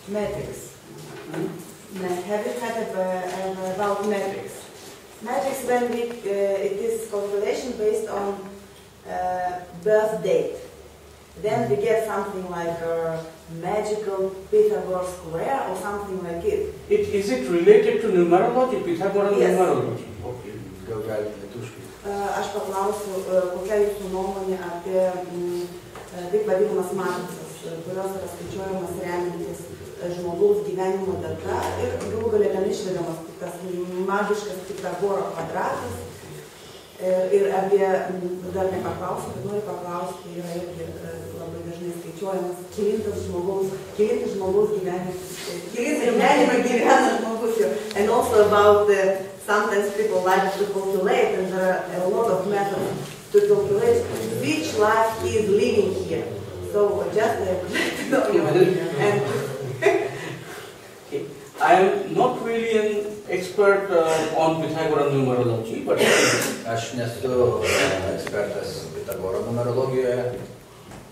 Metrics. Have you heard about metrics? Metrics, when it is calculation based on birth date. Then we get something like a magical Pythagoras square or something like it. Is it related to numerology, Pythagorean numerology? Okay. Aš paklausiu, kokia jūsų nuomonė apie taip vadinamas matricas, kurios yra skaičiuojamas remiantis žmogaus gyvenimo data ir galų gale ten išvedamas tas magiškas Pythagoro kvadratas. Ir apie, dar nepaklausiu, bet noriu paklausti, yra irgi labai dažnai skaičiuojamas, kilintas žmogaus gyvenimą gyvena žmogus jo. And also about sometimes people like to calculate, and there are a lot of methods to calculate which life he is living here. So just to know your opinion. I am not really an expert on Pythagorean numerology, but aš nesu ekspertas Pythagoro numerologijoje.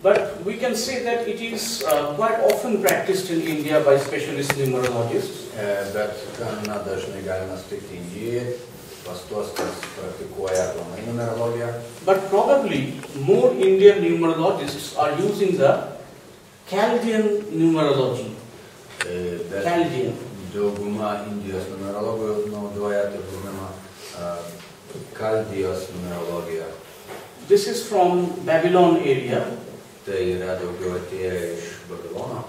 But we can say that it is quite often practiced in India by specialist numerologists. Bet gana dažnai galima sutikti Indijoje pas tuos, kas praktikuoja aplamai numerologiją. But probably more Indian numerologists are using the Chaldean numerology. Chaldean. Dauguma Indijos numerologų naudoja taip vadinamą Chaldijos numerologiją. This is from Babylon area. Tai yra daugiau atėję iš Babilono.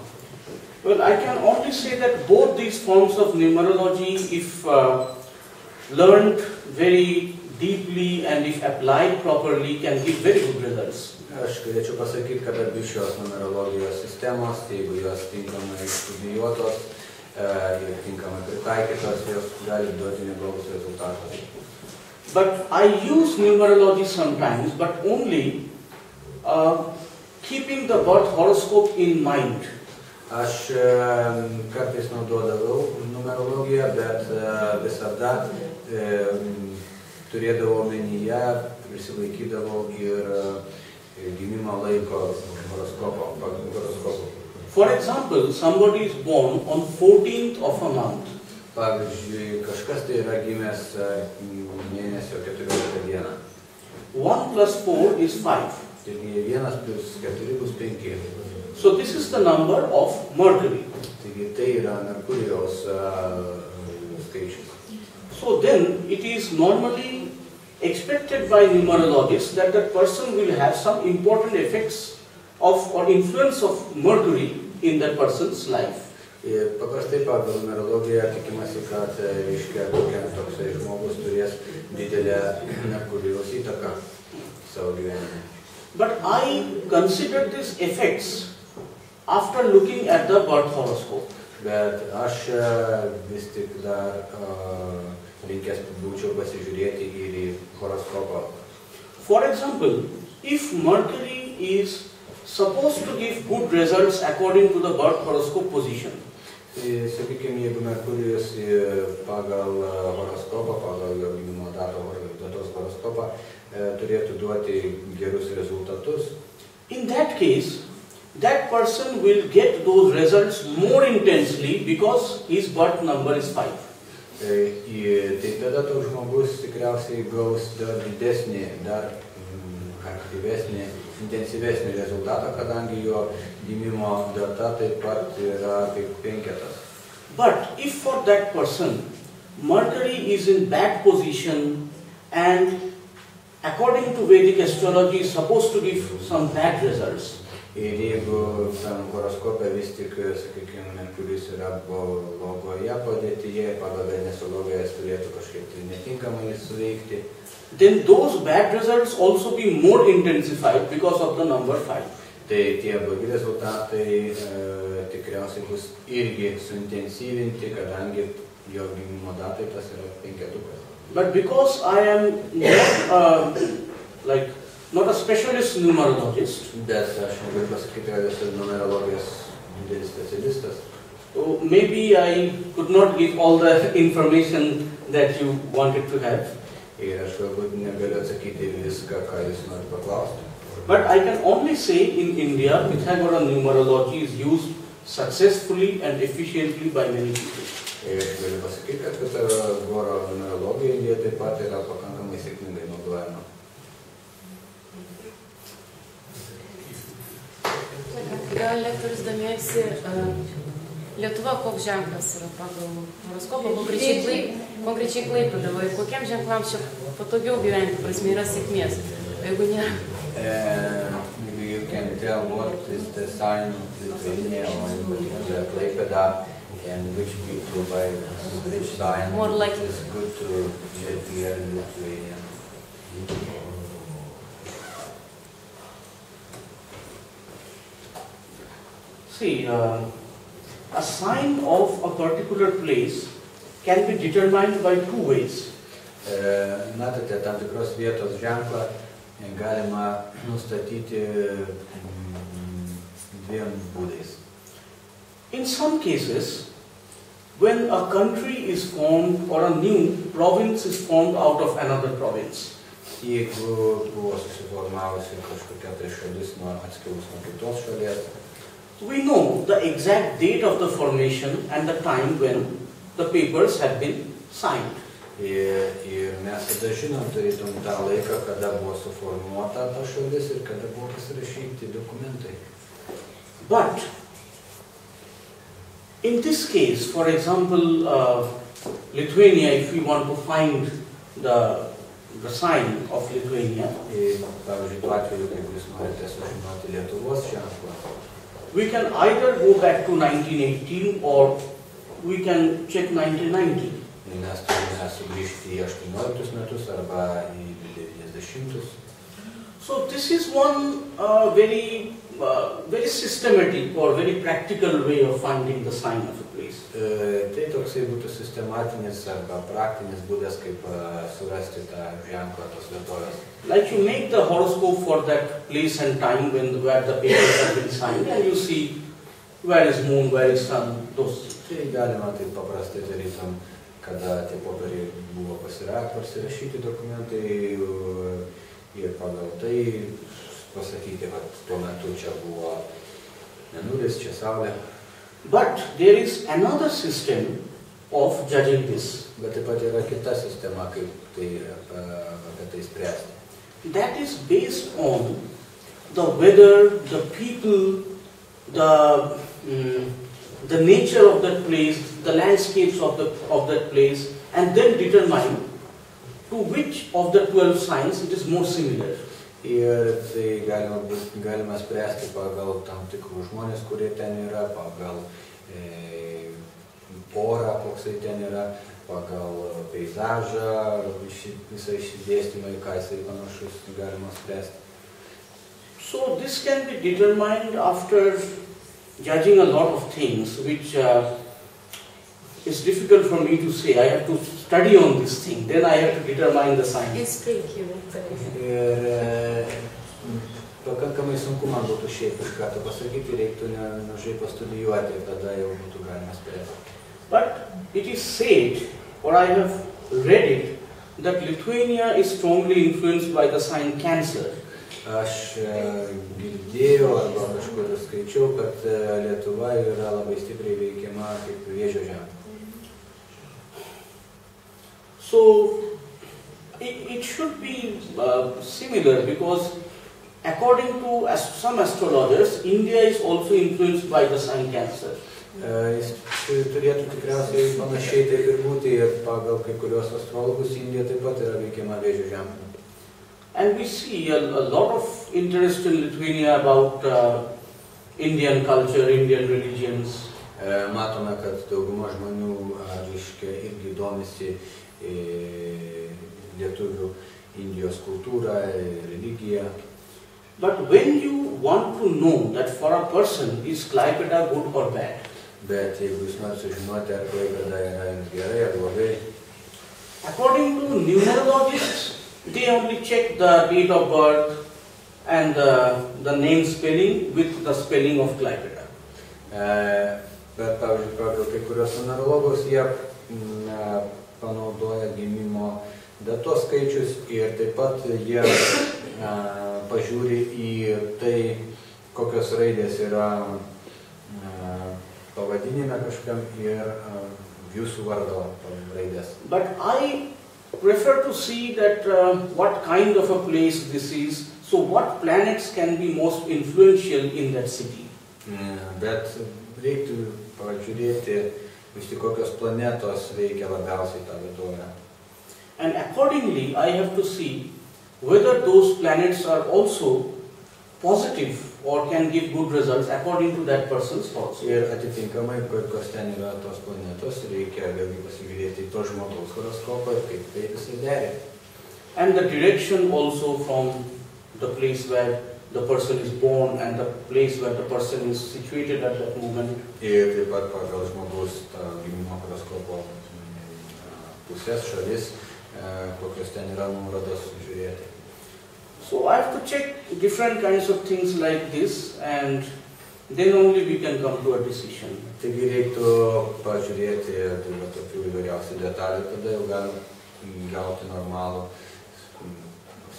Well, I can only say that both these forms of numerology, if learned very deeply and if applied properly, can give very good results. Aš galėčiau pasakyti, kad abi šios numerologijos sistemos, jeigu jos tinkamai studijuotos ir tinkamai pritaikytos, jos gali duoti neblogus rezultatus. But I use numerology sometimes, but only keeping the birth horoscope in mind. Aš kartais naudodavau numerologiją, bet visada turėdavau omenyje, prisilaikydavau ir gimimo laiko horoskopo. For example, somebody is born on 14th of a month. Pavyzdžiui, kažkas tai yra gimęs mėnesio 14 dieną. 1 plus 4 is 5. Taigi 1 plus 4 bus 5. So this is the number of Mercury. Taigi tai yra Merkurijaus skaičius. So then it is normally expected by numerologists that that person will have some important effects of or influence of Mercury in that person's life. Ir paprastai pagal numerologiją tikimasi, kad toksai žmogus turės didelę Merkurijaus įtaką savo gyvenime. But I consider these effects after looking at the birth horoscope. Bet aš vis tik dar linkęs būčiau pasižiūrėti ir į horoskopą. For example, if Mercury is supposed to give good results according to the birth horoscope position. Sakykime, jeigu Merkurijus pagal horoskopą, pagal jo gimimo datos horoskopą turėtų duoti gerus rezultatus. In that case, that person will get those results more intensely because his birth number is 5. Tai tada toks žmogus tikriausiai gaus dar didesnį, dar aktyvesnį, intensyvesnį rezultatą, kadangi jo gimimo data taip pat yra kaip 5. But if for that person Mercury is in bad position and according to Vedic astrology is supposed to give some bad results. Ir jeigu tam horoskope vis tik, sakykime, Merkuris yra blogoje padėtyje, pagal Vedinės astrologiją turėtų kažkaip tai netinkamai suveikti, then those bad results also be more intensified because of the number 5. Tai tie blogi rezultatai tikriausiai bus irgi suintensyvinti, kadangi jo gimimo datai tas yra 5. But because I am not a specialist numerologist, bet aš negaliu pasakyti, kad esu numerologijos didelis specialistas. So maybe I could not give all the information that you wanted to have. Ir aš galbūt negaliu atsakyti viską, ką jūs norite paklausti. But I can only say in India, Pythagorean numerology is used successfully and efficiently by many people. Ir galiu pasakyti, kad goro numerologija Indijoje taip pat yra pakankamai sėkmingai naudojama. Gal lektorius domėjosi, Lietuva koks ženklas yra pagal horoskopą, konkrečiai Klaipėdoje, ir kokiem ženklams čia patogiau gyventi, prasme yra sėkmės, jeigu ne? Maybe you can tell what is the sign of Lithuania or in particular Klaipėda and which people by which sign is good to get here in Lithuania. See, a sign of a particular place can be determined by two ways. Matote, tam tikros vietos ženklą galima nustatyti dviem būdais. In some cases, when a country is formed or a new province is formed out of another province, jeigu buvo susiformavusi kažkokia tai šalis atskilus nuo kitos šalies, we know the exact date of the formation and the time when the papers have been signed. Ir mes tada žinom, turėtum tą laiką, kada buvo suformuota ta šalis ir kada buvo pasirašyti dokumentai. But in this case, for example, Lithuania, if we want to find the sign of Lithuania, pavyzdžiui, tuo atveju, jeigu jūs norite sužinoti Lietuvos ženklą, we can either go back to 1918 or we can check 1990. Mes turime sugrįžti į 18 metus arba į 90. So this is one very systematic or very practical way of finding the sign of a place. Tai toksai būtų sistematinis arba praktinis būdas, kaip surasti tą ženklą tos vietovės. Like you make the horoscope for that place and time where the papers have been signed, and you see where is moon, where is sun, those. Tai galima taip paprastai darytum, kada tie popieriai buvo pasirašyti dokumentai ir pagal tai pasakyti, kad tuo metu čia buvo mėnulis, čia saulė. But there is another system of judging this. Bet taip pat yra kita sistema, kaip tai apie tai spręsti. That is based on the weather, the people, the nature of that place, the landscapes of that place, and then determine to which of the 12 signs it is more similar. Ir tai galima spręsti pagal tam tikrų žmonės, kurie ten yra, pagal orą, koksai ten yra, pagal peizažą, visą išsidėstymą, į ką jisai panašus galima spręsti. So this can be determined after judging a lot of things, which is difficult for me to say. I have to study on this thing, then I have to determine the sign. Ir pakankamai sunku man būtų šiaip iš karto pasakyti, reiktų nemažai pastudijuoti, tada jau būtų galima spręsti. But it is said, or I have read it, that Lithuania is strongly influenced by the sign Cancer. Aš girdėjau arba kažkur skaičiau, kad Lietuva yra labai stipriai veikiama kaip Vėžio ženklas. So it should be similar, because according to some astrologers, India is also influenced by the sign Cancer. Jis turėtų tikriausiai panašiai taip ir būti, ir pagal kai kurios astrologus Indija taip pat yra veikiama Vėžio ženklu. And we see a lot of interest in Lithuania about Indian culture, Indian religions. Matome, kad dauguma žmonių irgi domisi lietuvių Indijos kultūrą, religiją. But when you want to know that for a person is Klaipėda good or bad, bet jeigu jūs norite sužinoti, ar Klaipėda yra gerai ar blogai, according to numerologists, they only check the date of birth and the name spelling with the spelling of Klaipėda. Bet, pavyzdžiui, pagal kai kurios numerologus, jie panaudoja gimimo datos skaičius ir taip pat jie pažiūri į tai, kokios raidės yra pavadinime kažkam ir jūsų vardo raidės. But I prefer to see that what kind of a place this is, so what planets can be most influential in that city. Bet reiktų pažiūrėti, vis tik kokios planetos veikia labiausiai tą vietovę. And accordingly, I have to see whether those planets are also positive or can give good results according to that person's thoughts. Ir atitinkamai, kokios ten yra tos planetos, reikia vėlgi pasižiūrėti į to žmogaus horoskopą ir kaip tai visai deri. And the direction also from the place where the person is born and the place where the person is situated at that moment. Ir taip pat pagal žmogaus gimimo horoskopo pusės, šalis, kokios ten yra nuorodos žiūrėti. So I have to check different kinds of things like this, and then only we can come to a decision. Taigi reiktų pažiūrėti tokių įvairiausių detalių, tada jau galim gauti normalų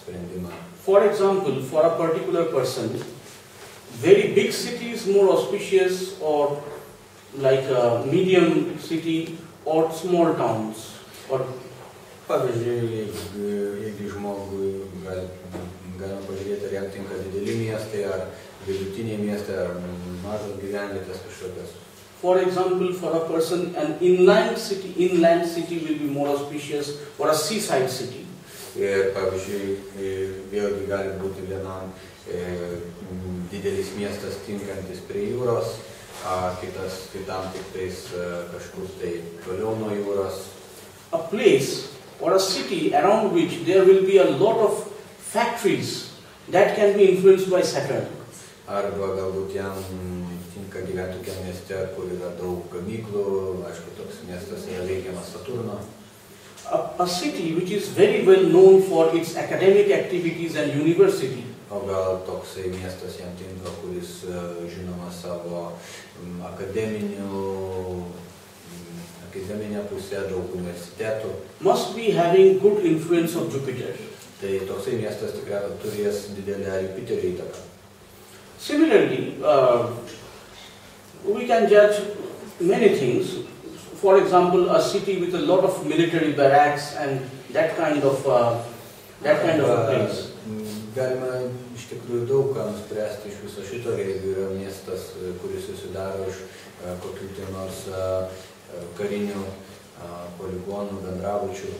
sprendimą. For example, for a particular person, very big city is more auspicious, or like a medium city, or small towns, or pavyzdžiui, jeigu žmogui galima pažiūrėti, ar jam tinka dideli miestai, ar vidutiniai miestai, ar mažos gyvenvietės kažkokios. For example, for a person, an inland city will be more auspicious, or a seaside city. Ir pavyzdžiui, vėlgi gali būti vienam didelis miestas tinkantis prie jūros, kitam tik tais kažkur tai toliau nuo jūros. A place or a city around which there will be a lot of factories that can be influenced by Saturn. Arba galbūt jam tinka gyventi tokiam mieste, kur yra daug gamyklų, aišku, toks miestas yra veikiamas Saturno. A city which is very well known for its academic activities and university. O gal toksai miestas jam tinka, kuris žinoma savo akademinę pusę, daug universitetų. Must be having good influence of Jupiter. Tai toksai miestas tikrai turės didelę Jupiterio įtaką. Similarly, we can judge many things. For example, a city with a lot of military barracks and that kind of a place. Galima iš tikrųjų daug ką nuspręsti iš viso šito, jeigu yra miestas, kuris susidaro iš kokių tai nors karinių poligonų, bendrabučių.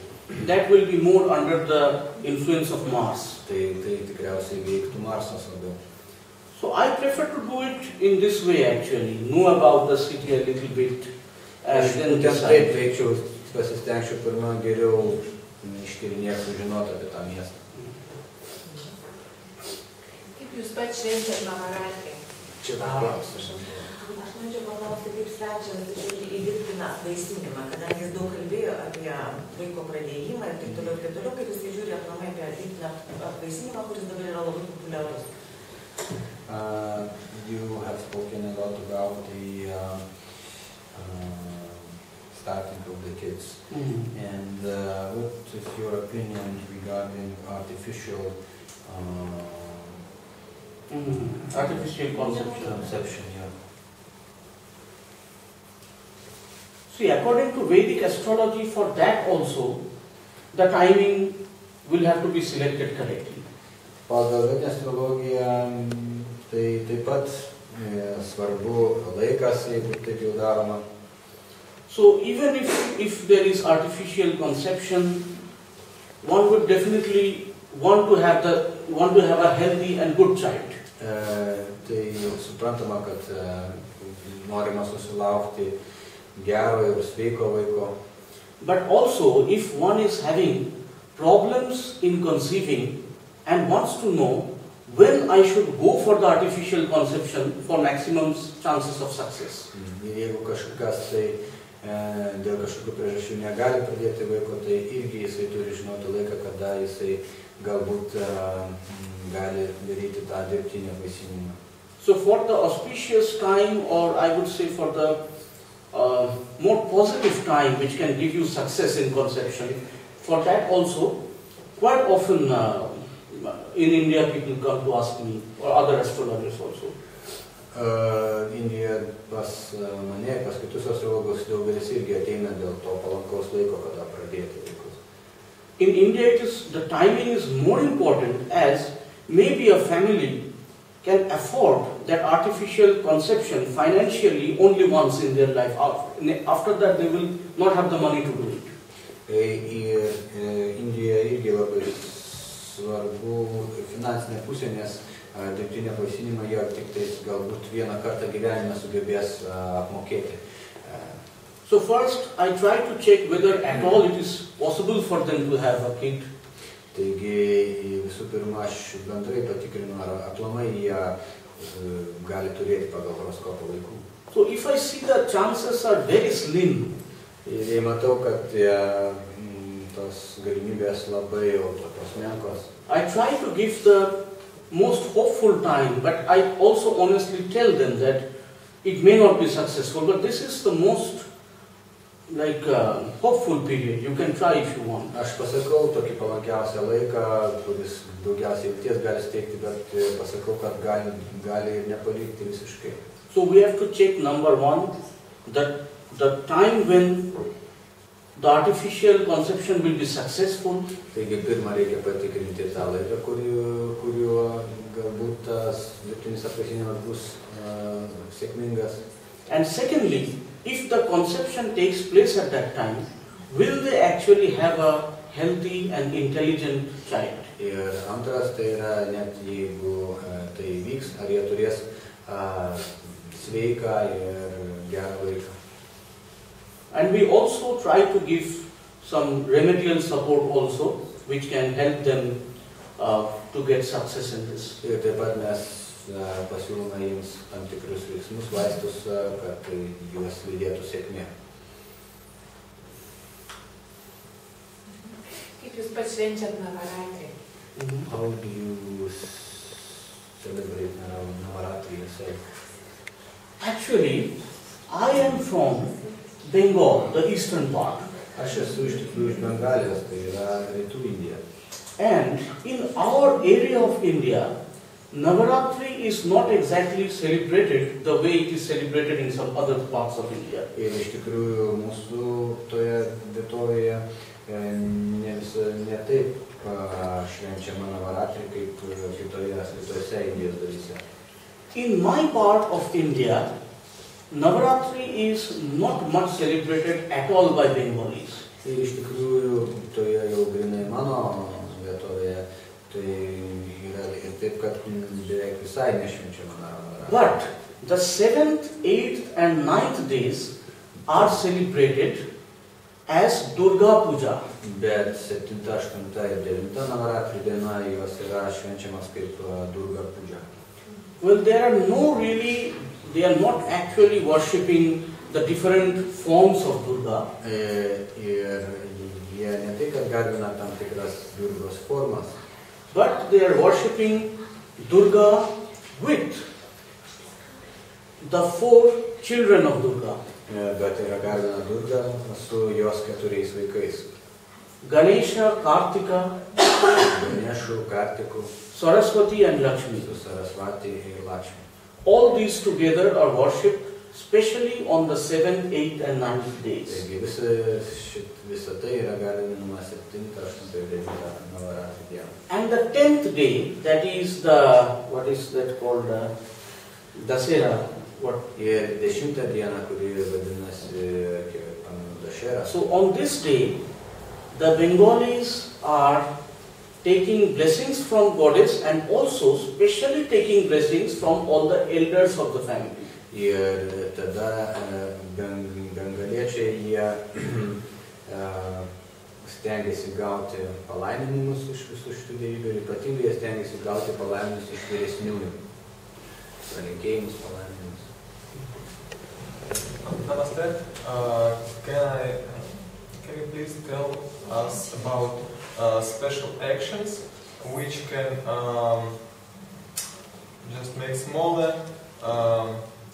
That will be more under the influence of Mars. Tai tikriausiai veiktų Marsas labiau. So I prefer to do it in this way actually, know about the city a little bit. Aš būtent taip veikčiau, pasistengčiau pirmą geriau ištyrinėti, sužinoti apie tą miestą. Kaip jūs pats šventėt numerarkę? Čia klausimas. Aš norėčiau paklausti, kaip svečias žiūri į dirbtiną vaisinimą, kadangi jis daug kalbėjo apie vaiko pradėjimą ir taip toliau, kaip jis žiūri aplamai apie dirbtiną vaisinimą, kuris dabar yra labai populiarus. You have spoken a lot about the starting of the kids. And what is your opinion regarding artificial conception? Yeah. See, according to Vedic astrology, for that also, the timing will have to be selected correctly. Pagal Vedinę astrologiją tai taip pat svarbu laikas, jeigu taip jau daroma. So even if there is artificial conception, one would definitely want to have a healthy and good child. Tai suprantama, kad norima susilaukti gero ir sveiko vaiko. But also, if one is having problems in conceiving and wants to know when I should go for the artificial conception for maximum chances of success. Jeigu kažkas tai dėl kažkokių priežasčių negali pradėti vaiko, tai irgi jisai turi žinoti laiką, kada jisai galbūt gali daryti tą dirbtinį vaisinimą. So for the auspicious time, or I would say for the more positive time which can give you success in conception, for that also, quite often in India people come to ask me, or other astrologers also. Indijoje pas mane, pas kitus astrologus daugelis irgi ateina dėl to palankaus laiko, kada pradėti vaikus. In India, the timing is more important, as maybe a family can afford that artificial conception financially only once in their life. After that, they will not have the money to do it. Indija irgi labai svarbu finansinė pusė, nes dirbtinį apvaisinimą jie tik tais galbūt vieną kartą gyvenime sugebės apmokėti. So first, I try to check whether at all it is possible for them to have a kid. Taigi, visų pirma, aš bendrai patikrinu, ar aplamai jie gali turėti pagal horoskopą vaikų. So if I see the chances are very slim, jei matau, kad tos galimybės labai jau tokios menkos, I try to give the most hopeful time, but I also honestly tell them that it may not be successful, but this is the most hopeful period. You can try if you want. Aš pasakau tokį palankiausią laiką, kuris daugiausiai vilties gali steigti, bet pasakau, kad gali ir nepavykti visiškai. So we have to check number one, that the time when the artificial conception will be successful. Taigi pirmą reikia patikrinti tą laiką, kuriuo galbūt tas dirbtinis apvaisinimas bus sėkmingas. And secondly, if the conception takes place at that time, will they actually have a healthy and intelligent child? Ir antras, tai yra net jeigu tai vyks, ar jie turės sveiką ir gerą vaiką. And we also try to give some remedial support also, which can help them to get success in this. Ir taip pat mes pasiūlome jiems tam tikrus veiksmus, vaistus, kad juos lydėtų sėkmė. Kaip jūs pats švenčiat Navaratri? How do you celebrate Navaratri yourself? Actually, I am from Bengal, the eastern part. Aš esu iš tikrųjų iš Bengalijos, tai yra rytų Indija. And in our area of India, Navaratri is not exactly celebrated the way it is celebrated in some other parts of India. Ir iš tikrųjų mūsų toje vietovėje ne taip švenčiama Navaratri kaip kitose Indijos dalyse. In my part of India, Navaratri is not much celebrated at all by Bengalis. Ir iš tikrųjų toje jau grinai mano vietovėje tai yra ir taip, kad beveik visai nešvenčiama Navaratri. But the 7th, 8th and 9th days are celebrated as Durga Puja. Bet 7, 8 ir 9 Navaratri diena jos yra švenčiamas kaip Durga Puja. Well, they are not actually worshipping the different forms of Durga. Ir jie ne tai, kad garbina tam tikras Durgos formas, but they are worshipping Durga with the 4 children of Durga. Bet yra garbina Durga su jos 4 vaikais. Ganesha, Kartika, Ganeshu, Kartiku, Saraswati and Lakshmi. su Saraswati ir Lakshmi. All these together are worshipped especially on the 7th, 8th and 9th days. Taigi visa tai yra garbinama 7, 8 ir 9 Navaratri dieną. And the 10th day, that is what is that called, Dasera. Ir 10 dieną, kuri vadinasi Dashera. So on this day, the Bengalis are taking blessings from goddess and also specially taking blessings from all the elders of the family. Ir tada bengaliečiai jie stengiasi gauti palaiminimus iš visų šitų dievybių ir ypatingai jie stengiasi gauti palaiminimus iš vyresniųjų. Palinkėjimus, palaiminimus. Namaste. Can you please tell us about special actions which can just make smaller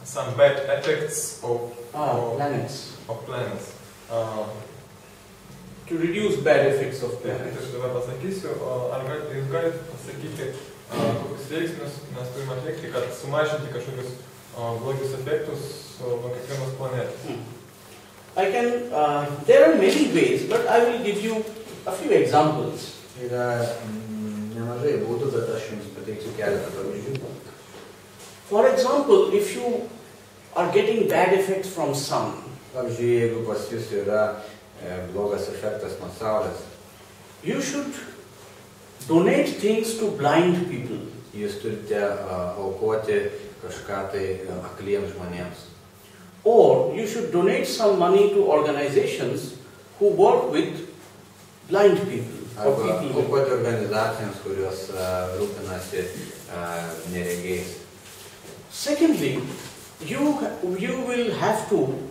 some bad effects of planets. To reduce bad effects of planets. Aš dabar pasakysiu, ar jūs galite pasakyti, kokius veiksmus mes turime atlikti, kad sumažinti kažkokius blogus efektus nuo kiekvienos planetos? There are many ways, but I will give you a few examples. Yra nemažai būdų, bet aš jums pateiksiu keletą pavyzdžių. For example, if you are getting bad effects from sun, Pavyzdžiui, jeigu pas jūs yra blogas efektas nuo saulės, you should donate things to blind people. Jūs turite aukoti kažką tai akliems žmonėms. Or you should donate some money to organizations who work with blind people. Arba aukoti organizacijoms, kurios rūpinasi neregiais. Secondly, you will have to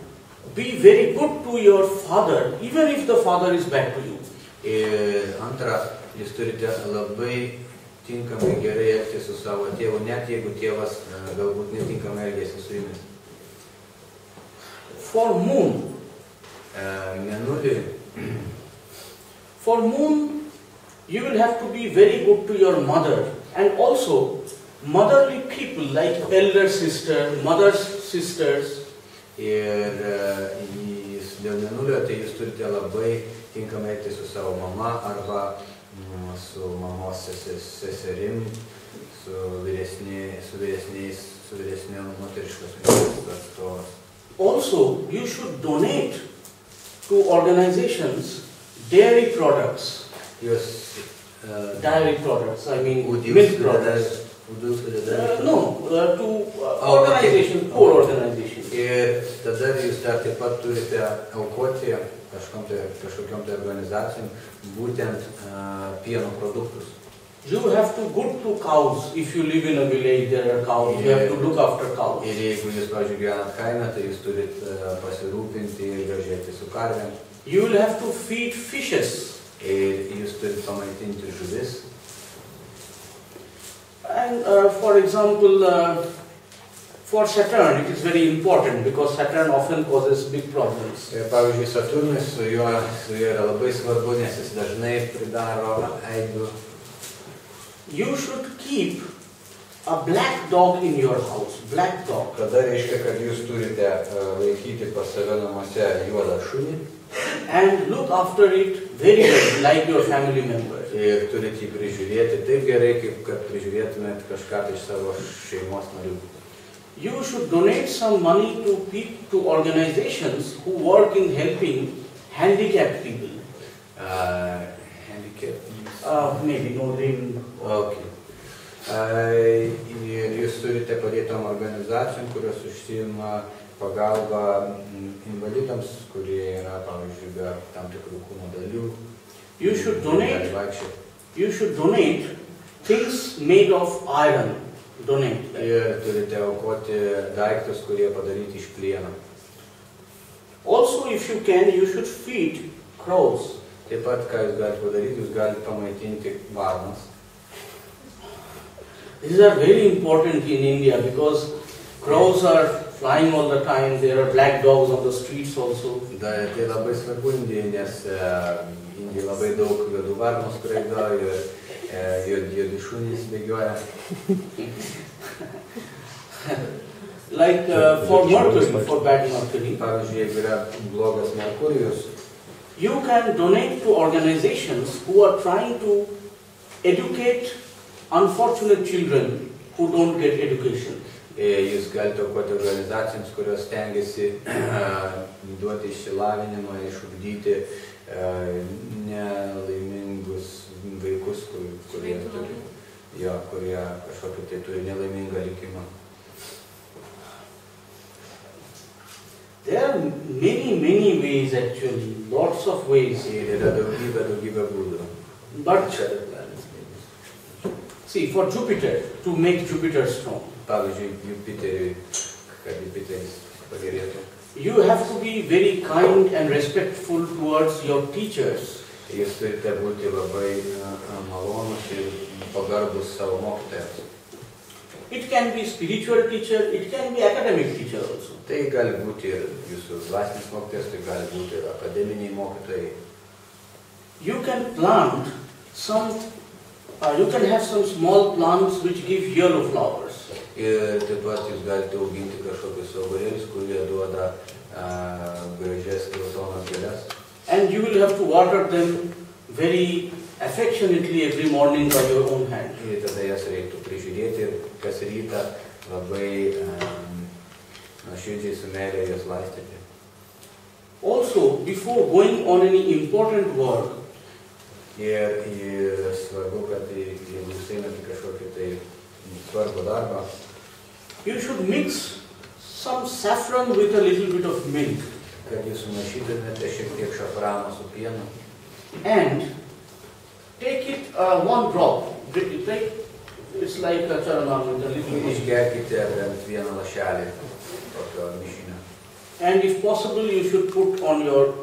be very good to your father, even if the father is bad to you. Ir antra, jūs turite labai tinkamai gerai elgtis su savo tėvu, net jeigu tėvas galbūt netinkamai elgėsi su jumis. For moon, for moon, you will have to be very good to your mother, and also motherly people like elder sister, mother's sisters. Ir dėl mėnulio, tai jūs turite labai tinkamai elgtis su savo mama arba su mamos seserim, su vyresniu moteriškos atstovas. Also, you should donate to organizations dairy products. Dairy products, I mean milk products. To organizations, poor organizations. Ir tada jūs dar taip pat turite aukoti kažkokiom tai organizacijom būtent pieno produktus. You have to go to cows. If you live in a village, there are cows. You have to look after cows. Ir jeigu jūs, pavyzdžiui, gyvenat kaime, tai jūs turite pasirūpinti ir gražiai su karvėm. You will have to feed fishes. Ir jūs turite pamaitinti žuvis. And for example, for Saturn, it is very important because Saturn often causes big problems. Pavyzdžiui, Saturnui su juo yra labai svarbu, nes jis dažnai pridaro aibių. You should keep a black dog in your house. Black dog. Tada reiškia, kad jūs turite laikyti pas save namuose juodą šunį. And look after it very well, like your family members. Ir turite jį prižiūrėti taip gerai, kaip kad prižiūrėtumėt kažką iš savo šeimos narių. You should donate some money to organizations who work in helping handicapped people. Maybe no name. Okay. Ir jūs turite padėti tom organizacijom, kurios užsiima pagalba invalidams, kurie yra, pavyzdžiui, be tam tikrų kūno dalių. You should donate things made of iron. Donate. Ir turite aukoti daiktus, kurie padaryti iš plieno. Also, if you can, you should feed crows. Taip pat, ką jūs galite padaryti, jūs galite pamaitinti varnas. These are very important in India because crows are flying all the time. There are black dogs on the streets also. Tai labai svarbu Indijai, nes Indijai labai daug juodų varnų skraido ir juodi šunys bėgioja. Like for Mercury, for bad Mercury. Pavyzdžiui, jeigu yra blogas Merkurijus, you can donate to organizations who are trying to educate unfortunate children who don't get education. Jūs galite aukoti organizacijoms, kurios stengiasi duoti išsilavinimą, išugdyti nelaimingus vaikus, kurie kažkokį tai turi nelaimingą likimą. There are many ways actually, lots of ways. Ir yra daugybė būdų. But see, for Jupiter, to make Jupiter strong, pavyzdžiui, Jupiterį, kad Jupiteris pagerėtų. You have to be very kind and respectful towards your teachers. Jūs turite būti labai malonus ir pagarbus savo mokytojams. It can be spiritual teacher, it can be academic teacher also. Tai gali būti ir jūsų dvasinis mokytojas, tai gali būti ir akademiniai mokytojai. You can plant some, you can have some small plants which give yellow flowers. ir taip pat jūs galite auginti kažkokius augalėlius, kurie duoda gražias geltonas gėles. And you will have to water them very affectionately every morning by your own hand. Ir tada jas reiktų prižiūrėti ir kas rytą labai nuoširdžiai su meile jas laistyti. Also, before going on any important work, Ir svarbu, kad jeigu jūs einate kažkokį tai svarbų darbą, you should mix some saffron with a little bit of milk. Kad jūs sumaišytumėte šiek tiek šafrano su pienu. And take it one drop. It's like a charaman with a little bit. Išgerkite bent vieną lašelį tokio mišinio. And if possible, you should put on your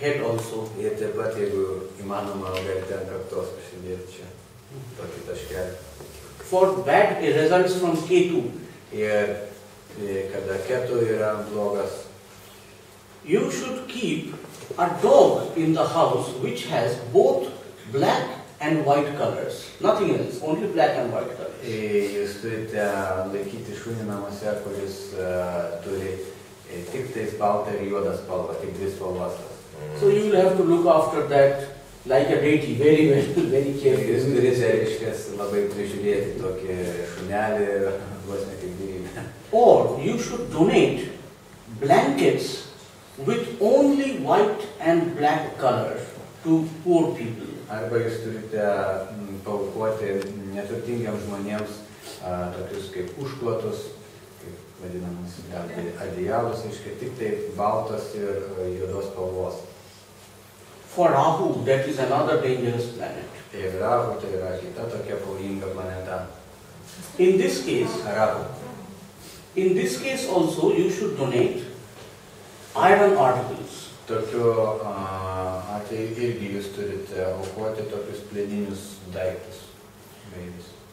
head also. Ir taip pat, jeigu įmanoma, galite ant kaktos pasidėti čia tokį taškelį. For bad results from Ketu. Ir kada Ketu yra blogas, you should keep a dog in the house which has both black and white colors. Nothing else, only black and white colors. Jūs turite laikyti šunį namuose, kuris turi tik tais baltą ir juodą spalvą, tik dvi spalvas. So you will have to look after that like a deity, very carefully. Jūs turite, reiškias, labai prižiūrėti tokį šunelį ir vos ne kaip gyvybę. Or you should donate blankets with only white and black color to poor people. Arba jūs turite paaukoti neturtingiams žmonėms tokius kaip užklotus, kaip vadinamas adijalus, reiškia tik tai baltos ir juodos spalvos. For Rahu, that is another dangerous planet. Ir Rahu tai yra kita tokia pavojinga planeta. In this case, Rahu. In this case also you should donate iron articles. Tokiu atveju irgi jūs turite aukoti tokius plieninius daiktus.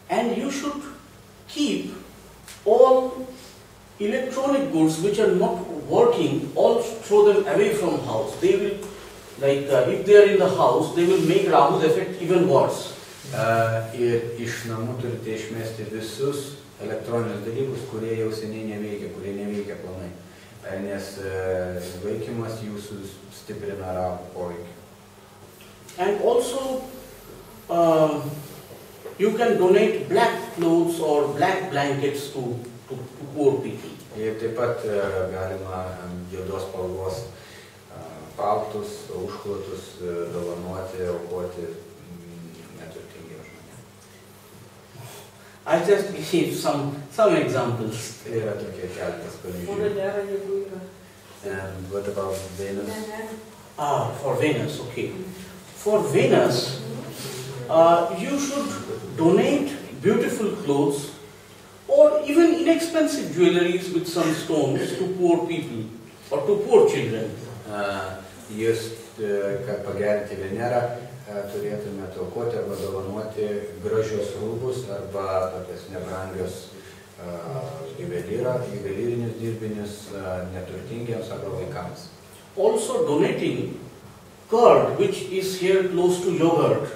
And you should keep all electronic goods which are not working, all throw them away from house. They will, like if they are in the house, they will make Rahu's effect even worse. Ir iš namų turite išmesti visus elektroninius dalykus, kurie jau seniai neveikia, kurie neveikia planai. Nes vaikymas jūsų stiprina Rahų poveikį. And also, you can donate black clothes or black blankets to poor people. Ir taip pat galima juodos spalvos paltus, užklotus dovanoti, aukoti neturtingiems žmonėms. I just give some examples. Yra tokie keletas pavyzdžių. And what about Venus? For Venus, okay. For Venus, you should donate beautiful clothes or even inexpensive jewelries with some stones to poor people or to poor children. Jūs, kad pagerinti Venerą, turėtumėte aukoti arba dovanoti gražios rūbus arba tokias nebrangios juvelyrinius dirbinius neturtingiems arba vaikams. Also donating curd, which is here close to yogurt,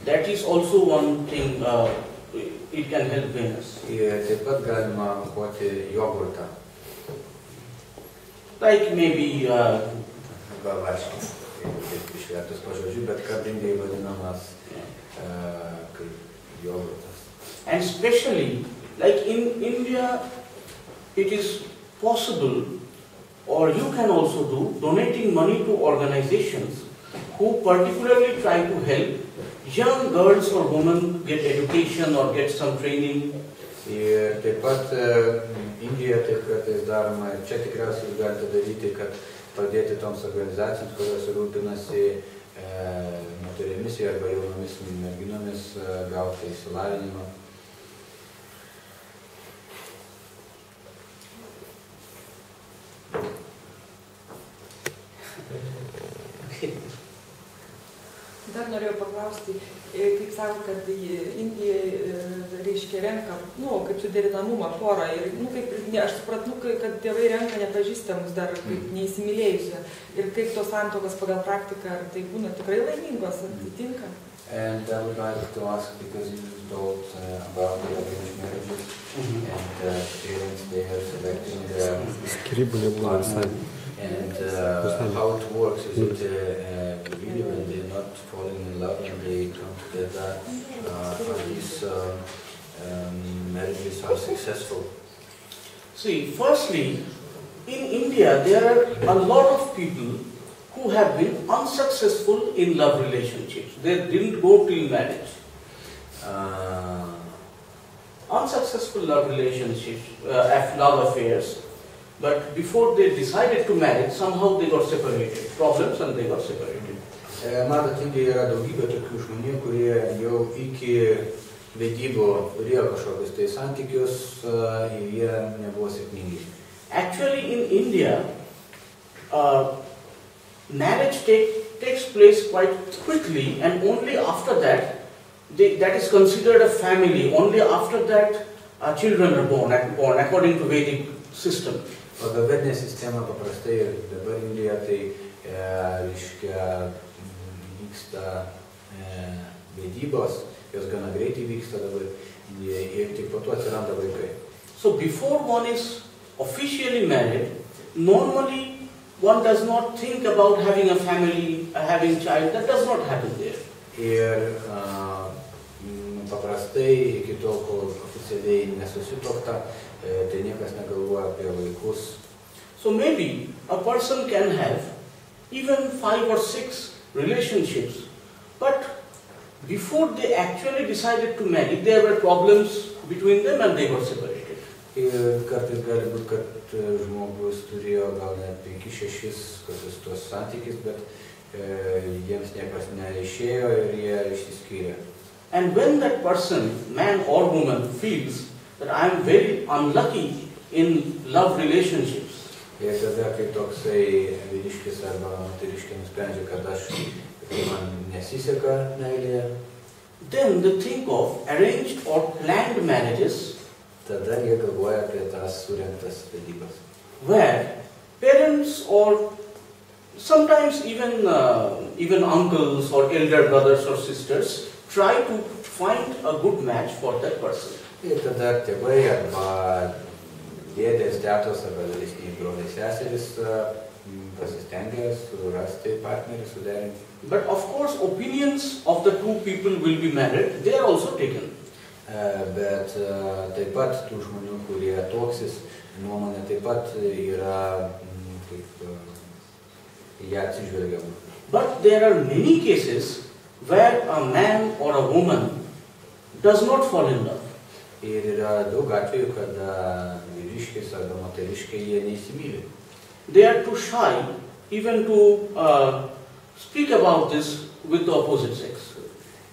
that is also one thing, it can help Venus. Ir taip pat galima aukoti jogurtą. Like maybe varškės, kaip išvertus pažodžiu, bet kardingai vadinamas kaip jogurtas. And especially, like in India, it is possible, or you can also do, donating money to organizations who particularly try to help young girls or women get education or get some training. Ir taip pat Indijoje taip kartais daroma, ir čia tikriausiai jūs galite daryti, kad padėti toms organizacijoms, kurios rūpinasi moterimis arba jaunomis merginomis gauti išsilavinimą. dar norėjau paklausti, kaip sako, kad Indija, reiškia, renka, kaip suderinamumą porą ir, aš supratau, kad tėvai renka nepažįstamus dar kaip neįsimylėjusią ir kaip tos santokos pagal praktiką, ar tai būna tikrai laimingos, ar tai tinka? And I would like to ask, because you told about the arranged marriages and parents, they are selecting the partner, and how it works, is it really when they're not falling in love and they come together, are these marriages are successful? See, firstly, in India there are a lot of people who have been unsuccessful in love relationships. They didn't go till marriage. Unsuccessful love relationships, love affairs, but before they decided to marry, somehow they got separated. Problems and they got separated. Matot, Indijoje yra daugybė tokių žmonių, kurie jau iki vedybų turėjo kažkokius tai santykius ir jie nebuvo sėkmingi. Actually, in India, marriage takes place quite quickly, and only after that, that is considered a family. Only after that, children are born according to Vedic system. Pagal Vedinę sistemą paprastai ir dabar Indijoje tai reiškia vyksta vedybos, jos gana greitai vyksta dabar ir tik po to atsiranda vaikai. So before one is officially married, normally one does not think about having a family, having child. That does not happen there. Ir paprastai iki tol, kol oficialiai nesusituokta, tai niekas negalvoja apie vaikus. So maybe a person can have even 5 or 6 relationships, but before they actually decided to marry, there were problems between them and they got separated. Ir kartais gali būti, kad žmogus turėjo gal net 5-6 kokius tuos santykius, bet jiems niekas neišėjo ir jie išsiskyrė. And when that person, man or woman, feels that I am very unlucky in love relationships, Ir tada, kai toksai vyriškis arba moteriškė nusprendžia, kad man nesiseka meilėje, then they think of arranged or planned marriages, tada jie galvoja apie tas surengtas vedybas. where parents or sometimes even uncles or elder brothers or sisters try to find a good match for that person. Ir tada tėvai arba dėdės, tetos arba vyresniai broliai seserys pasistengia surasti partnerį, suderinti. But of course, opinions of the two people will be married. They are also taken. Bet taip pat tų žmonių, kurie tuoksis, nuomonė taip pat yra kaip ją atsižvelgiama. But there are many cases where a man or a woman does not fall in love. Ir yra daug atvejų, kada vyriškis arba moteriškė jie neįsimyli. They are too shy even to speak about this with the opposite sex.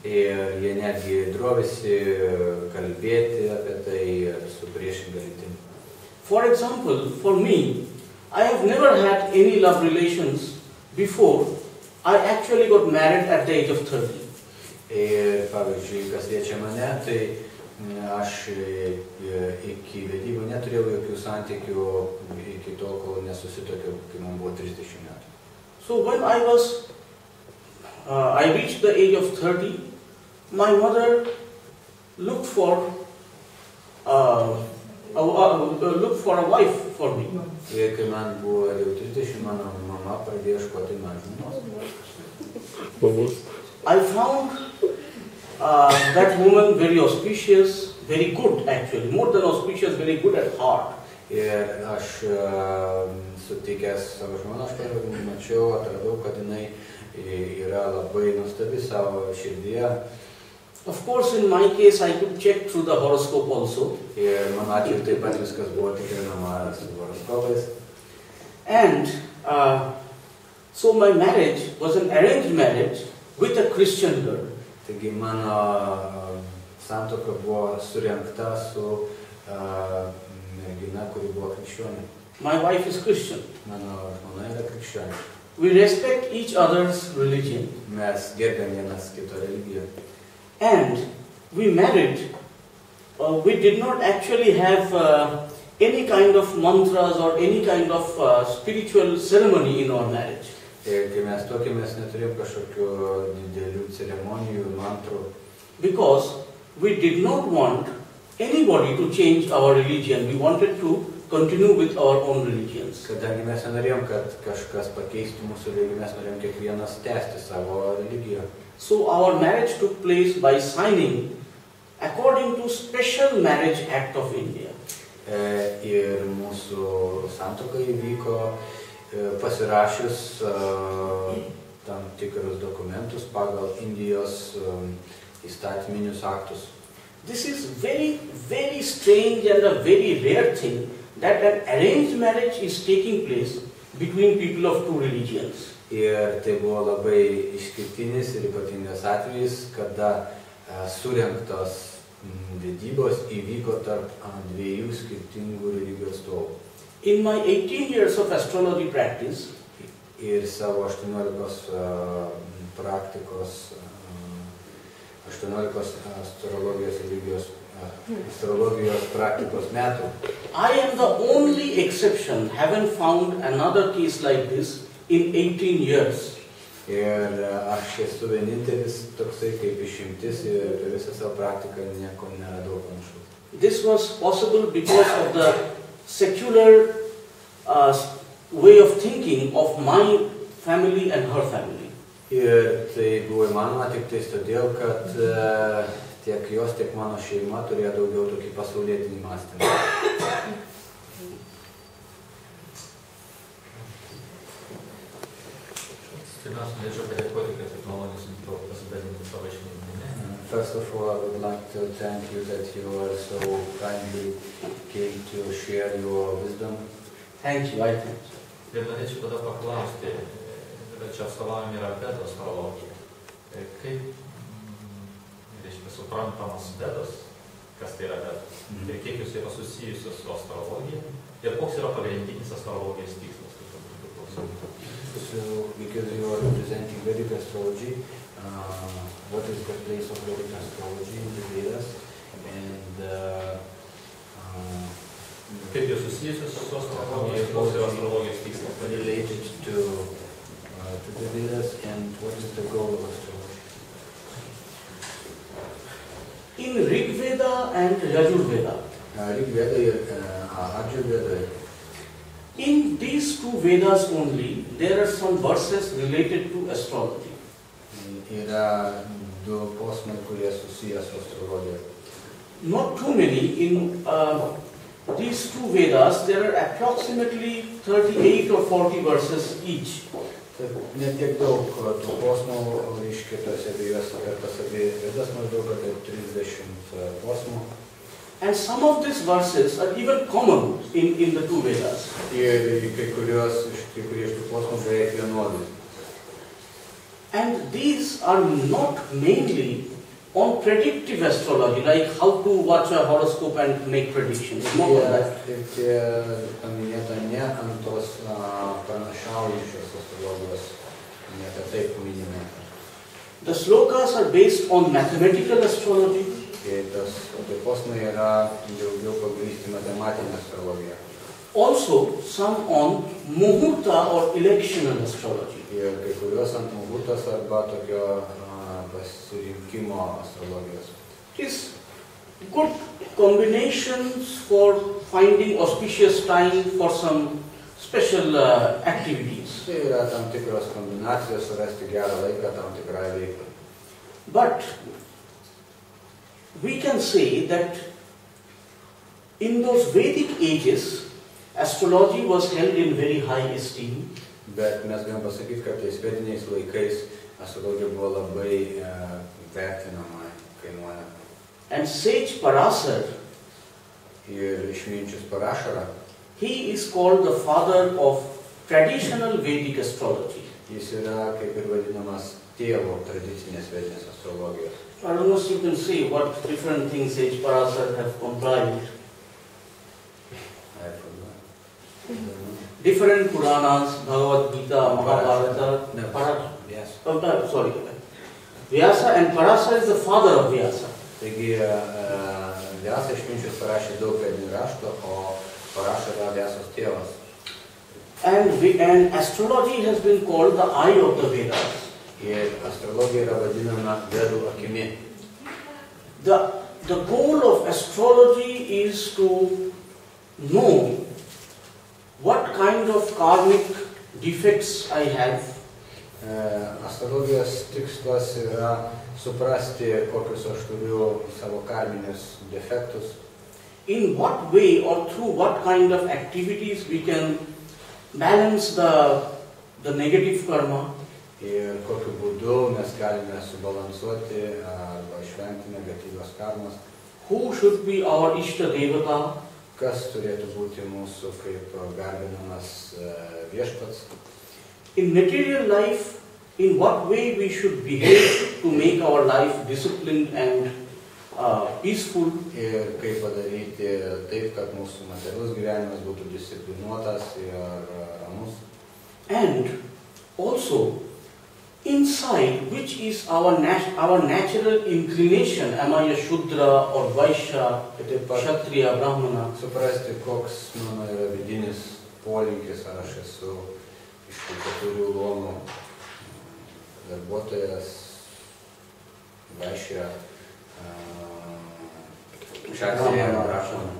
Ir jie netgi drovisi kalbėti apie tai su priešinga lytimi. For example, for me, I have never had any love relations before I actually got married at the age of 30. Ir pavyzdžiui, kas liečia mane, tai aš iki vedybų neturėjau jokių santykių iki tol, kol nesusituokiau, kai man buvo 30 metų. So when I reached the age of 30, my mother looked for a wife for me. Ir kai man buvo jau 30, mano mama pradėjo ieškoti man žmonos. I found that woman very auspicious, very good actually, more than auspicious, very good at heart. Ir aš sutikęs savo žmoną, aš mačiau, atradau, kad jinai yra labai nuostabi savo širdyje. Of course, in my case, I could check through the horoscope also. Ir mano atveju taip pat viskas buvo tikrinama su horoskopais. And so my marriage was an arranged marriage with a Christian girl. Taigi mano santuoka buvo surengta su mergina, kuri buvo krikščionė. My wife is Christian. Mano žmona yra krikščionė. We respect each other's religion. Mes gerbiam vienas kito religiją. And we married. We did not actually have any kind of mantras or any kind of spiritual ceremony in our marriage. Ir kai mes tuokėmės, neturėjom kažkokių didelių ceremonijų, mantrų. Because we did not want anybody to change our religion. We wanted to continue with our own religions. Kadangi mes nenorėjom, kad kažkas pakeistų mūsų religiją, mes norėjom kiekvienas tęsti savo religiją. So our marriage took place by signing according to Special Marriage Act of India. Ir mūsų santuoka įvyko pasirašius tam tikrus dokumentus pagal Indijos įstatyminius aktus. This is very, very strange and a very rare thing that an arranged marriage is taking place between people of two religions. Ir tai buvo labai išskirtinis ir ypatingas atvejis, kada surengtos vedybos įvyko tarp dviejų skirtingų religijų atstovų. In my 18 years of astrology practice, ir savo 18 astrologijos praktikos metų. I am the only exception, haven't found another case like this in 18 years. Ir aš esu vienintelis toksai kaip išimtis ir per visą savo praktiką nieko neradau panašaus. This was possible because of the secular way of thinking of my family and her family. Ir tai buvo įmanoma tik tais todėl, kad tiek jos, tiek mano šeima turėjo daugiau tokį pasaulietinį mąstymą. First of all, I would like to thank you that you are so kindly came to share your wisdom. Thank you, I thank you. Ir norėčiau tada paklausti, čia atstovaujame yra Vedų astrologija. Kaip, reiškia, suprantamas Vedas, kas tai yra Vedas, ir kiek jūs yra susijusios su astrologija, ir koks yra pagrindinis astrologijos tikslas? So, because you are representing Vedic astrology, what is the place of Vedic astrology in the Vedas, and kaip jūs susijusios su astrologija, ir koks yra astrologijos tikslas? Related to the Vedas, and what is the goal of astrology? In Rig Veda and Yajur Veda, Rig Veda and Arjun Veda. In these two Vedas only, there are some verses related to astrology. Yra du posmai, kurie susijęs su astrologija. Not too many. In these two Vedas, there are approximately 38 or 40 verses each. Ne tiek daug tų posmų, reiškia, tose abiejose, per tas abi Vedas maždaug apie 30 posmų. And some of these verses are even common in the two Vedas. Ir kai kurie iš tų posmų beveik vienodi. And these are not mainly on predictive astrology, like how to watch a horoscope and make predictions. Ir tie paminėta ne ant tos pranašaujančios astrologijos, ne apie taip minime. The slokas are based on mathematical astrology. Tie posmai yra daugiau pagrįsti matematinę astrologiją. Also, some on muhurta or electional astrology. Ir kai kurios ant muhurtos arba tokio pasirinkimo astrologijos. It is good combinations for finding auspicious time for some special activities. Tai yra tam tikros kombinacijos surasti gerą laiką tam tikrai veiklai. But we can say that in those Vedic ages, astrology was held in very high esteem. Bet mes galim pasakyti, kad tais vediniais laikais astrologija buvo labai vertinama, kainuoja. And sage Parasar, Ir išminčius Parašara, he is called the father of traditional Vedic astrology. Jis yra kaip ir vadinamas tėvo tradicinės vedinės astrologijos. I don't know if you can see what different things sage Parasar have compiled. different Puranas, Bhagavad Gita, Mahabharata, sorry, Vyasa, and Parasa is the father of Vyasa. Taigi, Vyasa išminčius parašė daug vedinių raštų, o Parasa yra Vyasos tėvas. And astrology has been called the eye of the Vedas. Ir astrologija yra vadinama Vedų akimi. The goal of astrology is to know what kind of karmic defects I have. Astrologijos tikslas yra suprasti, kokius aš turiu savo karminius defektus. In what way or through what kind of activities we can balance the negative karma. Ir kokiu būdu mes galime subalansuoti arba išvengti negatyvios karmos. Who should be our Ishta Devata? Kas turėtų būti mūsų kaip garbinamas viešpats. In material life, in what way we should behave to make our life disciplined and peaceful. Ir kaip padaryti taip, kad mūsų materialus gyvenimas būtų disciplinuotas ir ramus. And also, inside, which is our natural inclination, am I a Shudra or Vaishya, Kshatriya, Brahmana? Suprasti, koks mano yra vidinis polinkis, ar aš esu iš tų keturių luomų darbuotojas, Vaishya, Kshatriya, Brahmana.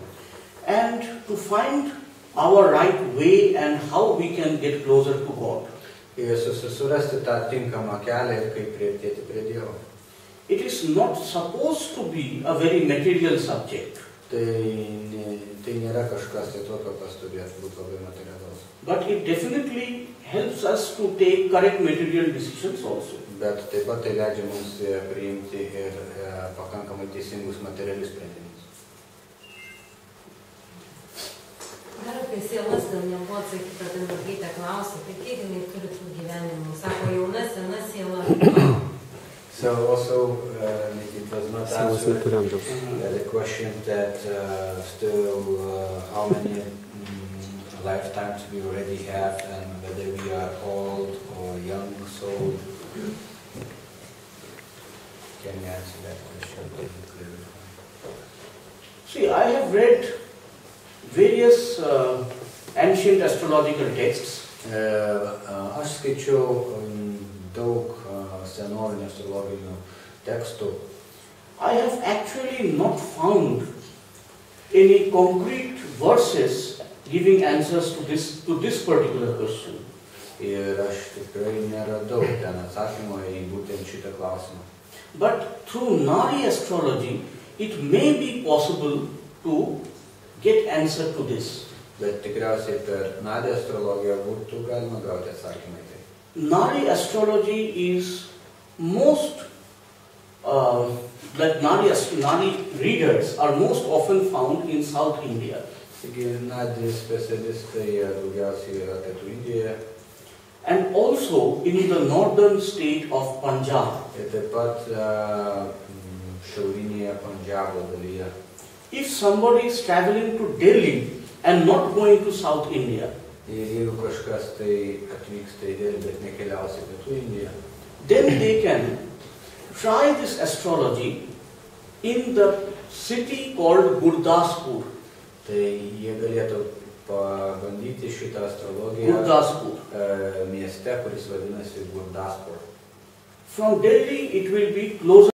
And to find our right way and how we can get closer to God. Ir susirasti tą tinkamą kelią ir kaip priartėti prie Dievo. It is not supposed to be a very material subject. Tai nėra kažkas tai tokio, kas turėtų būti labai materialaus. But it definitely helps us to take correct material decisions also. Bet taip pat tai leidžia mums priimti ir pakankamai teisingus materialius sprendimus. Dar apie sielas, ten nebuvo atsakyta, ten mergaitė klausė, tai kiek jinai turi tų gyvenimų? Sako, jauna, sena siela. So also, it was not answered the question that still how many lifetimes we already have and whether we are old or young soul. Can you answer that question? See, I have read various ancient astrological texts. Aš skaičiau daug senovinių astrologinių tekstų. I have actually not found any concrete verses giving answers to this particular question. Ir aš tikrai neradau ten atsakymo į būtent šitą klausimą. But through Nari astrology, it may be possible to get answer to this. Bet tikriausiai per Nari astrologiją būtų galima gauti atsakymą į tai. Nari astrology is most, like Nari readers are most often found in South India. Taigi Nari specialistai daugiausiai yra Pietų Indijoje. And also in the northern state of Punjab. Ir taip pat šiaurinėje Punjabo dalyje. If somebody is traveling to Delhi and not going to South India, ir jeigu kažkas tai atvyksta į Delhi, bet nekeliaus į Pietų Indiją, then they can try this astrology in the city called Gurdaspur. Tai jie galėtų pabandyti šitą astrologiją mieste, kuris vadinasi Gurdaspur. From Delhi it will be closer